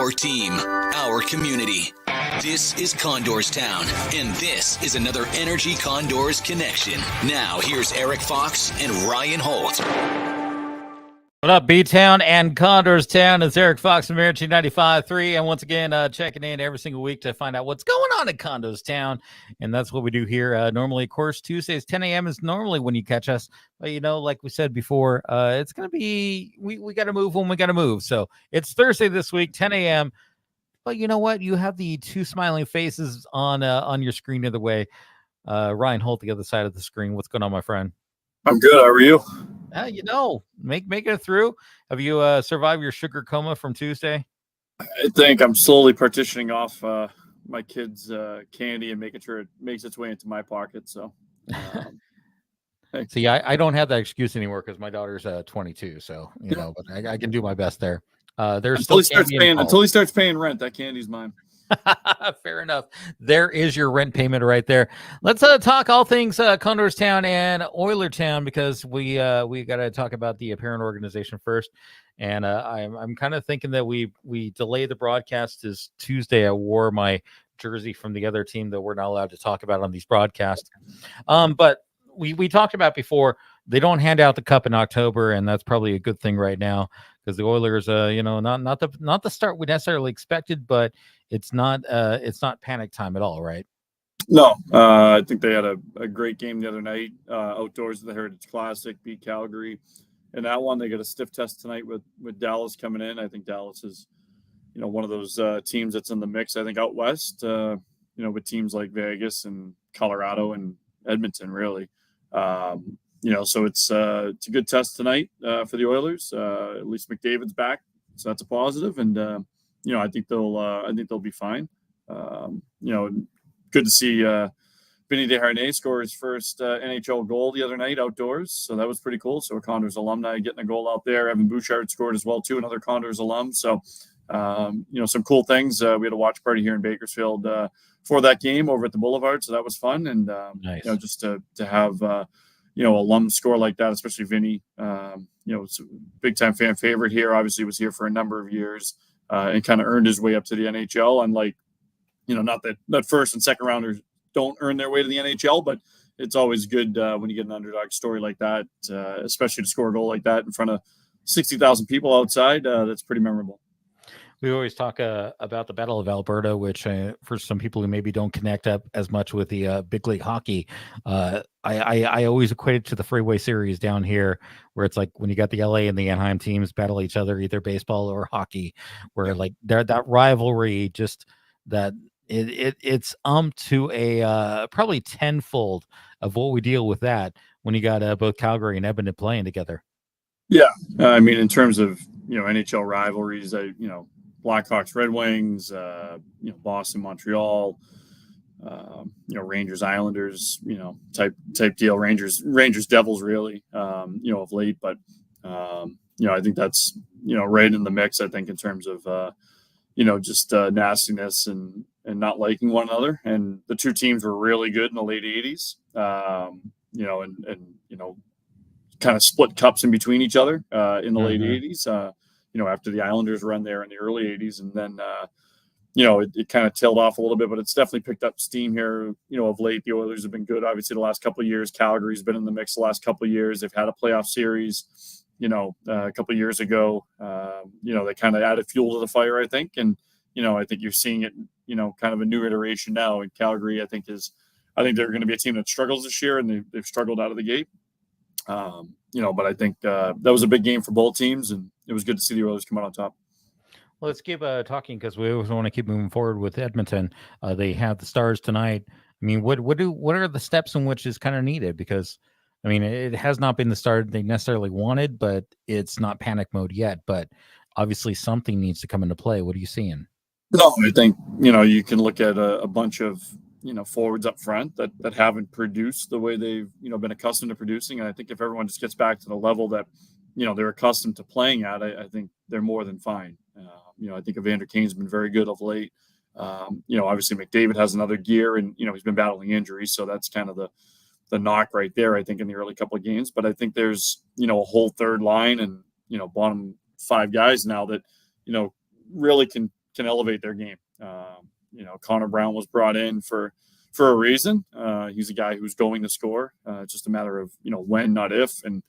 our team, our community. This is CondorsTown, and this is another Energy Condors connection. Now, here's Erik Fox and Ryan Holt. What up, B-Town and CondorsTown? It's Erik Fox from Energy 95.3, and once again, checking in every single week to find out what's going on in CondorsTown, and that's what we do here. Normally, of course, Tuesdays, 10 a.m. is normally when you catch us, but, you know, like we said before, it's going to be, we got to move when we got to move, so it's Thursday this week, 10 a.m., but you know what? You have the two smiling faces on your screen the other way. Ryan Holt, the other side of the screen. What's going on, my friend? I'm good. How are you? You know, make it through. Have you survived your sugar coma from Tuesday? I think I'm slowly partitioning off my kids' candy and making sure it makes its way into my pocket. So, see, I don't have that excuse anymore because my daughter's 22. So you know, but I can do my best there. There's until he starts paying rent, that candy's mine. Fair enough. There is your rent payment right there. Let's talk all things CondorsTown and Oilertown, because we got to talk about the parent organization first. And I'm kind of thinking that we delay the broadcast this Tuesday. I wore my jersey from the other team that we're not allowed to talk about on these broadcasts. But we talked about before, they don't hand out the cup in October, and that's probably a good thing right now, because the Oilers, you know, not the start we necessarily expected, but it's not panic time at all, right? No, I think they had a great game the other night, outdoors at the Heritage Classic, beat Calgary. And that one, they got a stiff test tonight with Dallas coming in. I think Dallas is, you know, one of those teams that's in the mix, I think, out west, you know, with teams like Vegas and Colorado and Edmonton, really. You know, so it's a good test tonight for the Oilers. At least McDavid's back, so that's a positive. And you know, I think they'll be fine. You know, good to see Vinny Desharnais score his first NHL goal the other night outdoors, so that was pretty cool. So a Condors alumni getting a goal out there. Evan Bouchard scored as well too, another Condors alum. So you know, some cool things. We had a watch party here in Bakersfield for that game over at the Boulevard, so that was fun. And nice. You know, just to have you know, alum score like that, especially Vinny. You know, it's a big time fan favorite here. Obviously, was here for a number of years and kind of earned his way up to the NHL. Unlike, you know, not that first and second rounders don't earn their way to the NHL, but it's always good when you get an underdog story like that, especially to score a goal like that in front of 60,000 people outside. That's pretty memorable. We always talk about the Battle of Alberta, which for some people who maybe don't connect up as much with the big league hockey, I always equate it to the Freeway Series down here, where it's like when you got the LA and the Anaheim teams battle each other, either baseball or hockey, where like that rivalry, just that it's to a probably tenfold of what we deal with that when you got both Calgary and Edmonton playing together. Yeah, I mean, in terms of, you know, NHL rivalries, you know, Blackhawks, Red Wings, you know, Boston, Montreal, you know, Rangers, Islanders, you know, type deal. Rangers, Devils, really, you know, of late. But you know, I think that's, you know, right in the mix. I think in terms of you know, just nastiness and not liking one another. And the two teams were really good in the late '80s. You know, and you know, kind of split cups in between each other in the late '80s. You know, after the Islanders run there in the early '80s, and then you know, it kind of tailed off a little bit, but it's definitely picked up steam here. You know, of late, the Oilers have been good. Obviously, the last couple of years, Calgary's been in the mix. The last couple of years, they've had a playoff series. You know, a couple of years ago, you know, they kind of added fuel to the fire, I think, and you know, I think you're seeing it. You know, kind of a new iteration now. And Calgary, I think they're going to be a team that struggles this year, and they've struggled out of the gate. You know, but I think that was a big game for both teams, and it was good to see the Oilers come out on top. Well, let's keep talking, because we always want to keep moving forward with Edmonton. They have the Stars tonight. I mean, what are the steps in which is kind of needed? Because I mean, it has not been the start they necessarily wanted, but it's not panic mode yet. But obviously, something needs to come into play. What are you seeing? No, I think, you know, you can look at a bunch of, you know, forwards up front that haven't produced the way they've, you know, been accustomed to producing. And I think if everyone just gets back to the level that, you know, they're accustomed to playing at, I think they're more than fine. You know, I think Evander Kane's been very good of late. You know, obviously McDavid has another gear, and, you know, he's been battling injuries. So that's kind of the knock right there, I think, in the early couple of games. But I think there's, you know, a whole third line and, you know, bottom five guys now that, you know, really can can elevate their game. Connor Brown was brought in for a reason. He's a guy who's going to score. It's just a matter of when, not if, and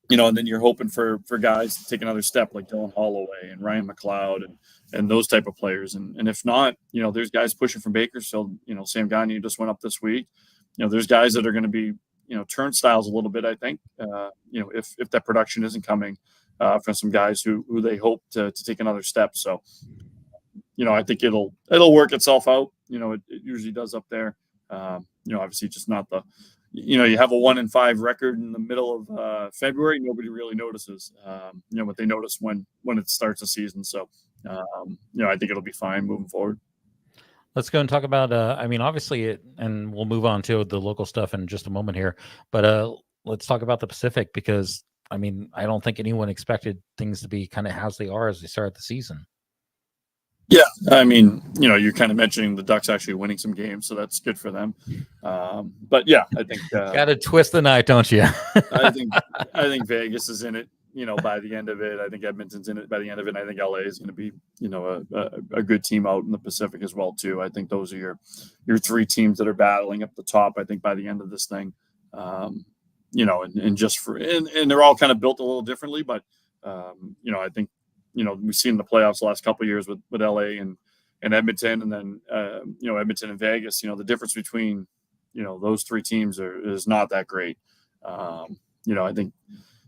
and then you're hoping for guys to take another step like Dylan Holloway and Ryan McLeod and those type of players. And if not, there's guys pushing from Bakersfield. Sam Gagne just went up this week. There's guys that are going to be turnstiles a little bit. I think if that production isn't coming from some guys who they hope to take another step. So I think it'll work itself out. It usually does up there. Obviously just not the. You have a 1-5 record in the middle of February. Nobody really notices, but they notice when it starts the season. So, I think it'll be fine moving forward. Let's go and talk about, obviously, and we'll move on to the local stuff in just a moment here. But let's talk about the Pacific because, I don't think anyone expected things to be kind of as they are as they start the season. Yeah, you're kind of mentioning the Ducks actually winning some games, so that's good for them. But yeah, I think got to twist the knife, don't you? I think Vegas is in it. By the end of it, I think Edmonton's in it by the end of it. And I think LA is going to be, a good team out in the Pacific as well too. I think those are your three teams that are battling up the top. I think by the end of this thing, and they're all kind of built a little differently, but I think. We've seen the playoffs the last couple of years with LA and Edmonton, and then Edmonton and Vegas. The difference between those three teams is not that great. I think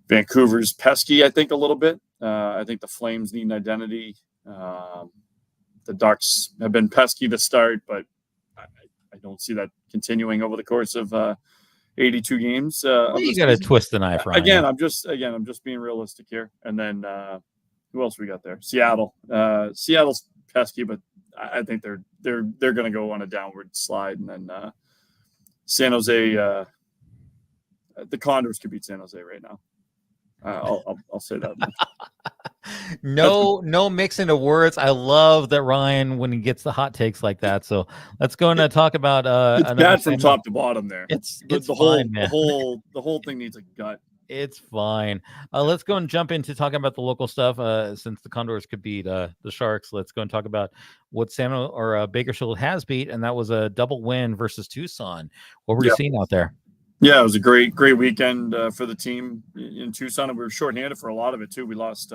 Vancouver's pesky. I think a little bit. I think the Flames need an identity. The Ducks have been pesky to start, but I don't see that continuing over the course of 82 games. You got to twist the knife, Ryan. Again, I'm just being realistic here, and then. Who else we got there? Seattle. Seattle's pesky, but I think they're going to go on a downward slide, and then San Jose. The Condors could beat San Jose right now. I'll say that. No mixing of words. I love that Ryan when he gets the hot takes like that. So let's go and talk about. It's bad from top to bottom there. It's fine, the whole thing needs a gut. It's fine. Let's go and jump into talking about the local stuff. Since the Condors could beat the Sharks, let's go and talk about what Bakersfield has beat, and that was a double win versus Tucson. What were you seeing out there? Yeah, it was a great weekend for the team in Tucson, and we were shorthanded for a lot of it too. We lost,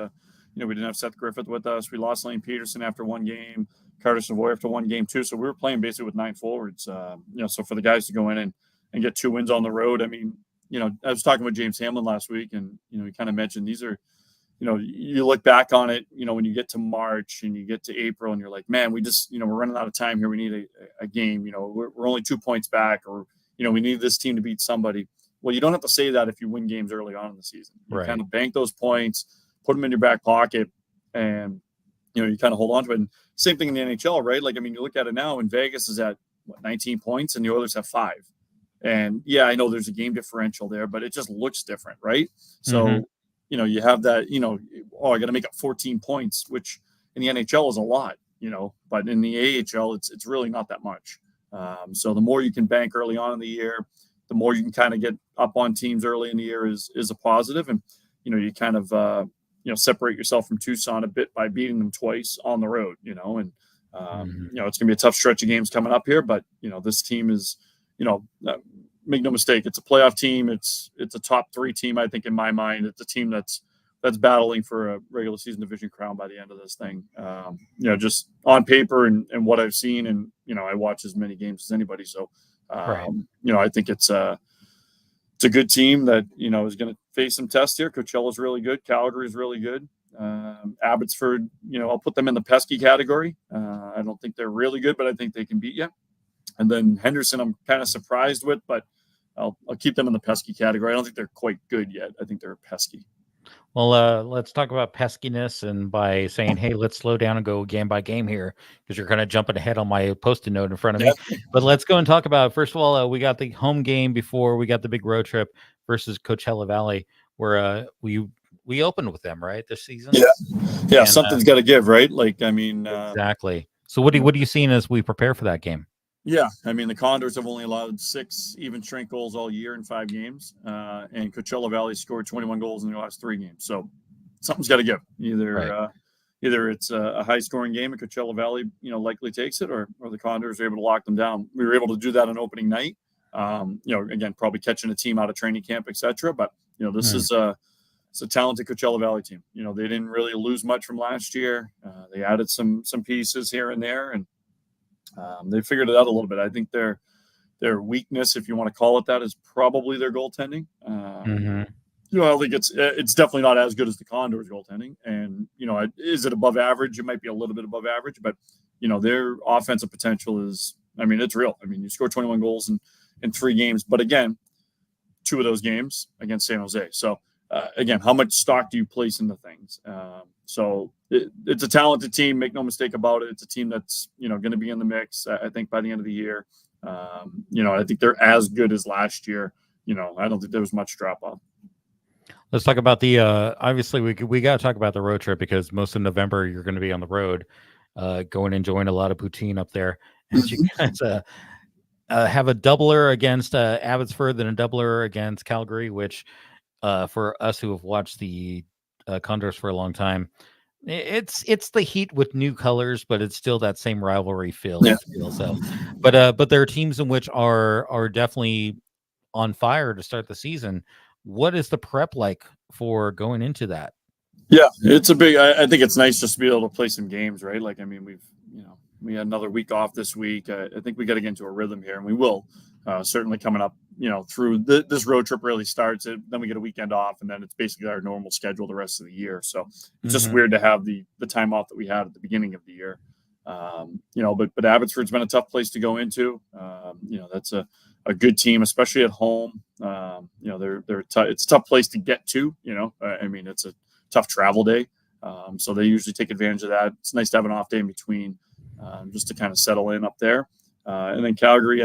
we didn't have Seth Griffith with us. We lost Lane Peterson after one game, Carter Savoy after one game too. So we were playing basically with 9 forwards. So for the guys to go in and get 2 wins on the road, I was talking with James Hamlin last week, and he kind of mentioned these are, you look back on it, when you get to March and you get to April, and you're like, man, we just, we're running out of time here. We need a game. We're only 2 points back, or we need this team to beat somebody. Well, you don't have to say that if you win games early on in the season. You kind of bank those points, put them in your back pocket, and you kind of hold on to it. And same thing in the NHL, right? You look at it now, and Vegas is at 19 points, and the Oilers have 5. And yeah, I know there's a game differential there, but it just looks different, right? So, you have that, I got to make up 14 points, which in the NHL is a lot, but in the AHL, it's really not that much. So the more you can bank early on in the year, the more you can kind of get up on teams early in the year is a positive. And, you kind of, separate yourself from Tucson a bit by beating them twice on the road, and, it's going to be a tough stretch of games coming up here, but, this team is, make no mistake, it's a playoff team. It's a top 3 team, I think, in my mind. It's a team that's battling for a regular season division crown by the end of this thing. Just on paper and what I've seen, and I watch as many games as anybody. So, I think it's a good team that is going to face some tests here. Coachella's really good. Calgary is really good. Abbotsford, I'll put them in the pesky category. I don't think they're really good, but I think they can beat you. And then Henderson, I'm kind of surprised with, but I'll keep them in the pesky category. I don't think they're quite good yet. I think they're pesky. Well, let's talk about peskiness, and by saying, hey, let's slow down and go game by game here, because you're kind of jumping ahead on my Post-it note in front of me. But let's go and talk about, first of all, we got the home game before we got the big road trip versus Coachella Valley, where we opened with them, right, this season? Yeah, and something's got to give, right? Exactly. So what are you seeing as we prepare for that game? Yeah, the Condors have only allowed 6 even strength goals all year in 5 games, and Coachella Valley scored 21 goals in the last 3 games. So something's got to give. Either either it's a high scoring game and Coachella Valley, likely takes it, or the Condors are able to lock them down. We were able to do that on opening night. Again, probably catching a team out of training camp, etc. But this is it's a talented Coachella Valley team. They didn't really lose much from last year. They added some pieces here and there, and they figured it out a little bit. I think their weakness, if you want to call it that, is probably their goaltending. I think it's definitely not as good as the Condors goaltending. And, is it above average? It might be a little bit above average, but, their offensive potential is, it's real. You score 21 goals in 3 games, but again, 2 of those games against San Jose. So, again, how much stock do you place into things? So it's a talented team. Make no mistake about it. It's a team that's, going to be in the mix, I think, by the end of the year. I think they're as good as last year. I don't think there was much drop off. Let's talk about the obviously we got to talk about the road trip, because most of November you're going to be on the road, going and enjoying a lot of poutine up there. And you guys have a doubler against Abbotsford, then a doubler against Calgary, which for us who have watched the Condors for a long time, it's the Heat with new colors, but it's still that same rivalry feel. So, but there are teams in which are definitely on fire to start the season. What is the prep like for going into that? Yeah, it's a big. I think it's nice just to be able to play some games, right? We had another week off this week. I think we got to get into a rhythm here, and we will certainly coming up. Through this road trip really starts it. Then we get a weekend off, and then it's basically our normal schedule the rest of the year. So it's just weird to have the time off that we had at the beginning of the year. But Abbotsford's been a tough place to go into. That's a good team, especially at home. It's a tough place to get to. It's a tough travel day. So they usually take advantage of that. It's nice to have an off day in between, just to kind of settle in up there. And then Calgary,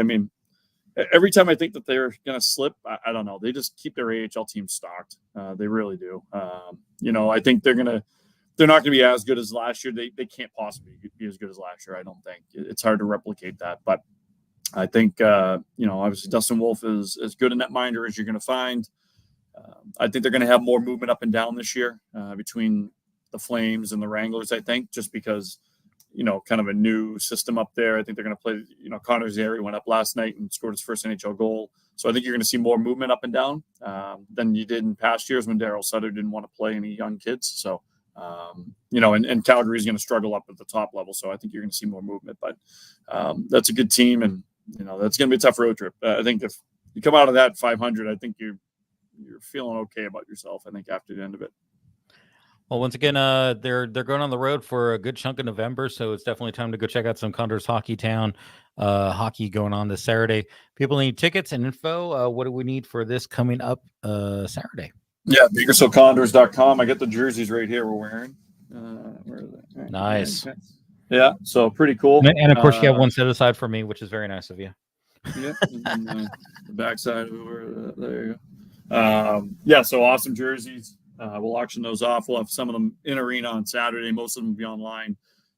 every time I think that they're going to slip, I don't know. They just keep their AHL team stocked. They really do. I think they're not going to be as good as last year. They can't possibly be as good as last year. I don't think it's hard to replicate that. But I think, obviously Dustin Wolf is as good a netminder as you're going to find. I think they're going to have more movement up and down this year between the Flames and the Wranglers, I think, just because, kind of a new system up there. I think they're going to play, Connor Zary went up last night and scored his first NHL goal. So I think you're going to see more movement up and down than you did in past years when Darryl Sutter didn't want to play any young kids. So, and Calgary is going to struggle up at the top level. So I think you're going to see more movement, but that's a good team. And, that's going to be a tough road trip. I think if you come out of that 500, I think you're feeling okay about yourself, I think, after the end of it. Well, once again, they're going on the road for a good chunk of November, so it's definitely time to go check out some Condors Hockey Town hockey going on this Saturday. People need tickets and info. What do we need for this coming up Saturday? Yeah, BakersfieldCondors.com. I got the jerseys right here we're wearing. Where are they? Right. Nice. Yeah, so pretty cool. And of course, you have one set aside for me, which is very nice of you. Yeah, and then, the backside over there you go. So awesome jerseys. We'll auction those off. We'll have some of them in arena on Saturday. Most of them will be online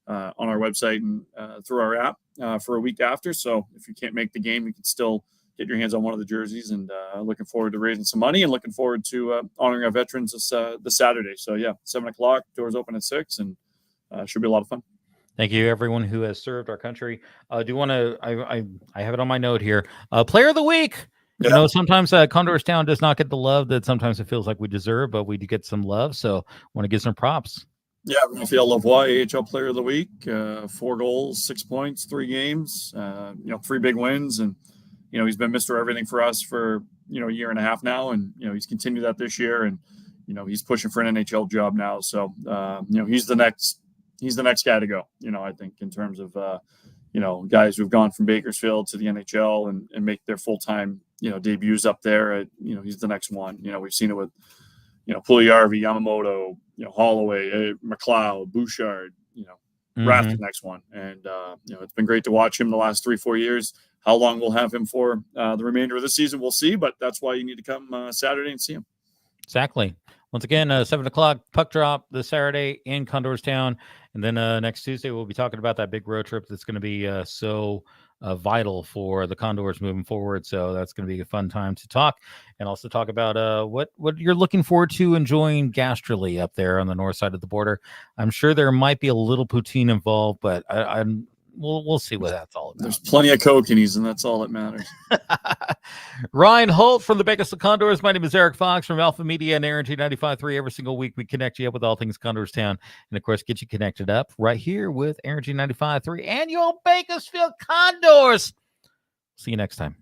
on our website and through our app for a week after. So if you can't make the game, you can still get your hands on one of the jerseys. And looking forward to raising some money and looking forward to honoring our veterans this Saturday. So 7:00, doors open at 6, and should be a lot of fun. Thank you, everyone who has served our country. Do you want to? I have it on my note here. Player of the week. Yeah. Sometimes CondorsTown does not get the love that sometimes it feels like we deserve, but we do get some love. So want to give some props. Yeah, Raphael Lavoie, AHL Player of the Week. 4 goals, 6 points, 3 games. 3 big wins, and he's been Mr. Everything for us for a year and a half now, and he's continued that this year, and he's pushing for an NHL job now. So he's the next guy to go. I think in terms of guys who've gone from Bakersfield to the NHL and make their full-time debuts up there. He's the next one. We've seen it with Puljujarvi, Yamamoto, Holloway, McLeod, Bouchard. Raft's the next one, and it's been great to watch him the last 3-4 years. How long we'll have him for the remainder of the season, we'll see. But that's why you need to come Saturday and see him. Exactly. Once again, 7:00 puck drop this Saturday in CondorsTown. And then next Tuesday, we'll be talking about that big road trip that's going to be so vital for the Condors moving forward. So that's going to be a fun time to talk, and also talk about what you're looking forward to enjoying gastrally up there on the north side of the border. I'm sure there might be a little poutine involved, but we'll see what that's all about. There's plenty of kokanees, and that's all that matters. Ryan Holt from the Vegas Condors. My name is Erik Fox from Alpha Media and Energy 95.3. Every single week, we connect you up with all things CondorsTown, and of course, get you connected up right here with Energy 95.3 and your Bakersfield Condors. See you next time.